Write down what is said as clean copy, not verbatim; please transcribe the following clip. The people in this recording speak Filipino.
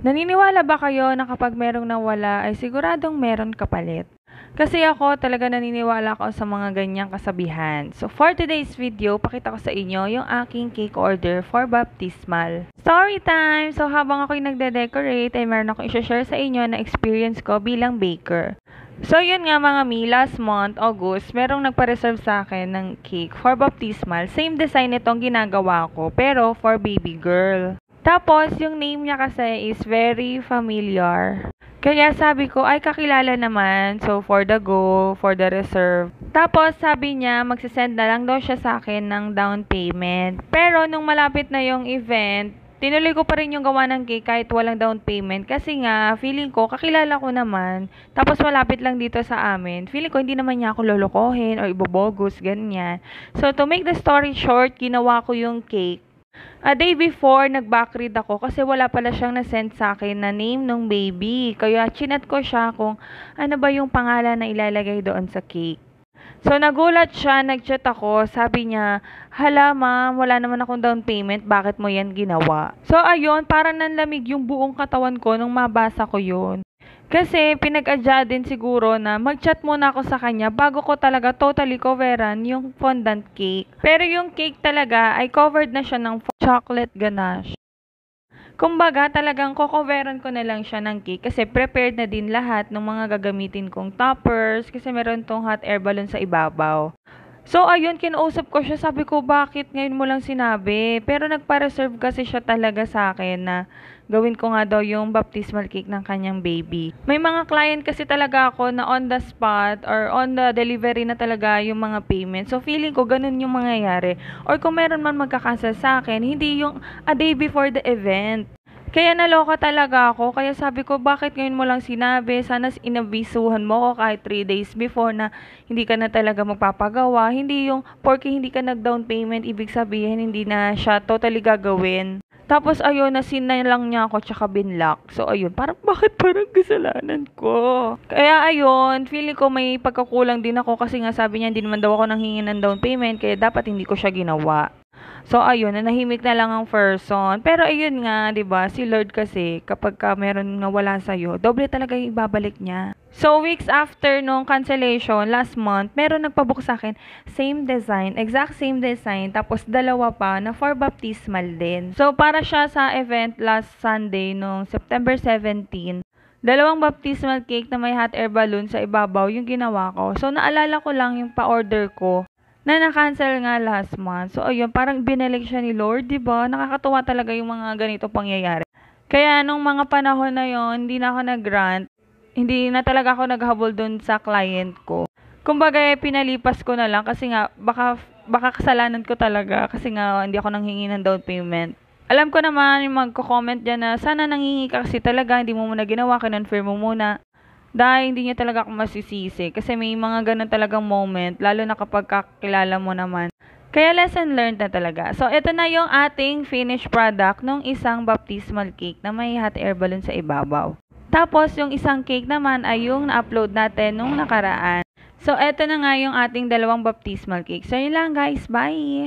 Naniniwala ba kayo na kapag merong nawala ay siguradong meron kapalit? Kasi ako talaga naniniwala ako sa mga ganyang kasabihan. So for today's video, pakita ko sa inyo yung aking cake order for baptismal. Story time! So habang ako'y nagde-decorate ay meron akong i-share sa inyo na experience ko bilang baker. So yun nga mga mi, last month, August, merong nagpa-reserve sa akin ng cake for baptismal. Same design itong ginagawa ko, pero for baby girl. Tapos, yung name niya kasi is very familiar. Kaya sabi ko, ay kakilala naman. So, for the go, for the reserve. Tapos, sabi niya, magsisend na lang daw siya sa akin ng down payment. Pero, nung malapit na yung event, tinuloy ko pa rin yung gawa ng cake kahit walang down payment. Kasi nga, feeling ko, kakilala ko naman. Tapos, malapit lang dito sa amin. Feeling ko, hindi naman niya ako lolokohin o ibobogus, ganyan. So, to make the story short, ginawa ko yung cake. A day before, nag-backread ako kasi wala pala siyang na-send sa akin na name ng baby. Kaya chinat ko siya kung ano ba yung pangalan na ilalagay doon sa cake. So, nagulat siya, nag-chat ako, sabi niya, hala ma'am, wala naman akong down payment, bakit mo yan ginawa? So, ayun, parang nanlamig yung buong katawan ko nung mabasa ko yun. Kasi pinag-adya din siguro na mag-chat muna ako sa kanya bago ko talaga totally coveran yung fondant cake. Pero yung cake talaga ay covered na siya ng chocolate ganache. Kumbaga talagang coveran ko na lang siya ng cake kasi prepared na din lahat ng mga gagamitin kong toppers kasi meron tong hot air balloon sa ibabaw. So, ayun, kinausap ko siya. Sabi ko, bakit ngayon mo lang sinabi? Pero nagpa-reserve kasi siya talaga sa akin na gawin ko nga daw yung baptismal cake ng kanyang baby. May mga client kasi talaga ako na on the spot or on the delivery na talaga yung mga payment. So, feeling ko ganun yung mangyayari. Or kung meron man magkakancel sa akin, hindi yung a day before the event. Kaya naloka talaga ako. Kaya sabi ko, bakit ngayon mo lang sinabi? Sana inabisuhan mo ko kahit 3 days before na hindi ka na talaga magpapagawa. Hindi yung, porque hindi ka nag-down payment, ibig sabihin hindi na siya totally gagawin. Tapos ayun, nasin na lang niya ako tsaka binlock. So ayun, bakit parang kasalanan ko? Kaya ayun, feeling ko may pagkakulang din ako kasi nga sabi niya hindi naman daw ako nanghingi ng down payment kaya dapat hindi ko siya ginawa. So ayun, nanahimik na lang ang person. Pero ayun nga, 'di ba? Si Lord kasi kapag ka meron nga wala sa iyo, doble talaga 'yung ibabalik niya. So weeks after nung cancellation last month, meron nagpabook sa akin, same design, exact same design, tapos dalawa pa na for baptismal din. So para siya sa event last Sunday nung September 17. Dalawang baptismal cake na may hot air balloon sa ibabaw yung ginawa ko. So naalala ko lang yung pa-order ko na na-cancel nga last month. So, ayun, parang binalik siya ni Lord, di ba? Nakakatuwa talaga yung mga ganito pangyayari. Kaya, nung mga panahon na yon, hindi na ako nag-grant. Hindi na talaga ako naghabol dun sa client ko. Kumbaga, pinalipas ko na lang kasi nga, baka kasalanan ko talaga kasi nga, hindi ako nanghingi ng down payment. Alam ko naman, yung magko-comment dyan na, sana nanghingi ka kasi talaga, hindi mo muna ginawa, kinonfirm mo muna. Dahil hindi niya talaga ako masisisi. Kasi may mga ganun talagang moment, lalo na kapag kakilala mo naman. Kaya lesson learned na talaga. So, ito na yung ating finished product ng isang baptismal cake na may hot air balloon sa ibabaw. Tapos, yung isang cake naman ay yung na-upload natin nung nakaraan. So, ito na nga yung ating dalawang baptismal cake. So, yun lang guys. Bye!